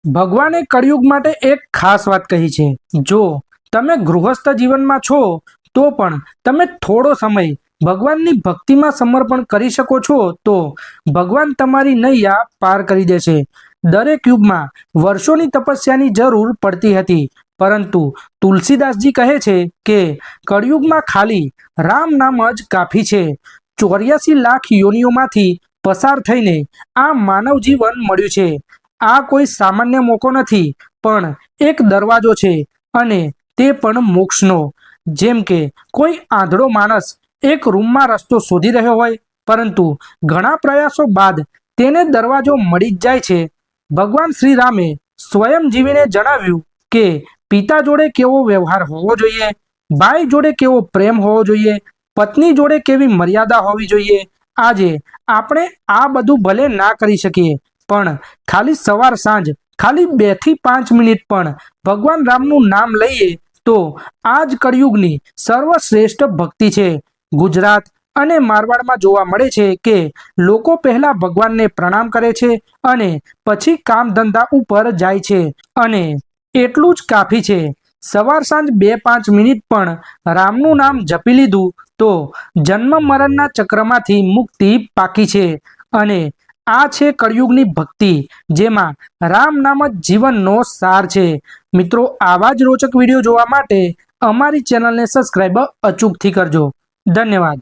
ભગવાને કળિયુગ માટે એક ખાસ વાત કહી છે। જો તમે ગૃહસ્થ જીવનમાં છો તો પણ તમે થોડો સમય ભગવાનની ભક્તિમાં સમર્પણ કરી શકો છો તો ભગવાન તમારી નૈયા પાર કરી દેશે। દરેક યુગમાં વર્ષોની તપસ્યાની જરૂર પડતી હતી, પરંતુ તુલસીદાસજી કહે છે કે કળિયુગમાં ખાલી રામ નામ જ કાફી છે। 84 લાખ યોનિઓમાંથી પસાર થઈને આ માનવ જીવન મળ્યું છે। આ કોઈ સામાન્ય મોકો નથી, પણ એક દરવાજો છે, અને તે પણ મોક્ષનો। જેમ કે કોઈ આંધળો માણસ એક રૂમમાં રસ્તો શોધી રહ્યો હોય, પરંતુ ઘણા પ્રયાસો બાદ તેને દરવાજો મળી જ જાય છે। ભગવાન શ્રી રામે સ્વયં જીવીને જણાવ્યું કે પિતા જોડે કેવો વ્યવહાર હોવો જોઈએ, ભાઈ જોડે કેવો પ્રેમ હોવો જોઈએ, પત્ની જોડે કેવી મર્યાદા હોવી જોઈએ। આજે આપણે આ બધું ભલે ના કરી શકીએ, પણ ખાલી સવાર સાંજ ખાલી 2 થી 5 મિનિટ પણ ભગવાન રામનું નામ લઈએ તો આ જ કળિયુગની સર્વશ્રેષ્ઠ ભક્તિ છે। ગુજરાત અને મારવાડમાં જોવા મળે છે કે લોકો પહેલા ભગવાનને પ્રણામ કરે છે અને પછી કામ ધંધા ઉપર જાય છે, અને એટલું જ કાફી છે। સવાર સાંજ 2-5 મિનિટ પણ રામનું નામ જપી લીધું તો જન્મ મરણના ચક્રમાંથી મુક્તિ પાકી છે। અને આ છે કળિયુગની ભક્તિ, જેમાં રામ નામ જ જીવનનો સાર છે। મિત્રો, આવા જ રોચક વિડીયો જોવા માટે અમારી ચેનલને સબસ્ક્રાઈબ અચૂકથી કરજો। ધન્યવાદ।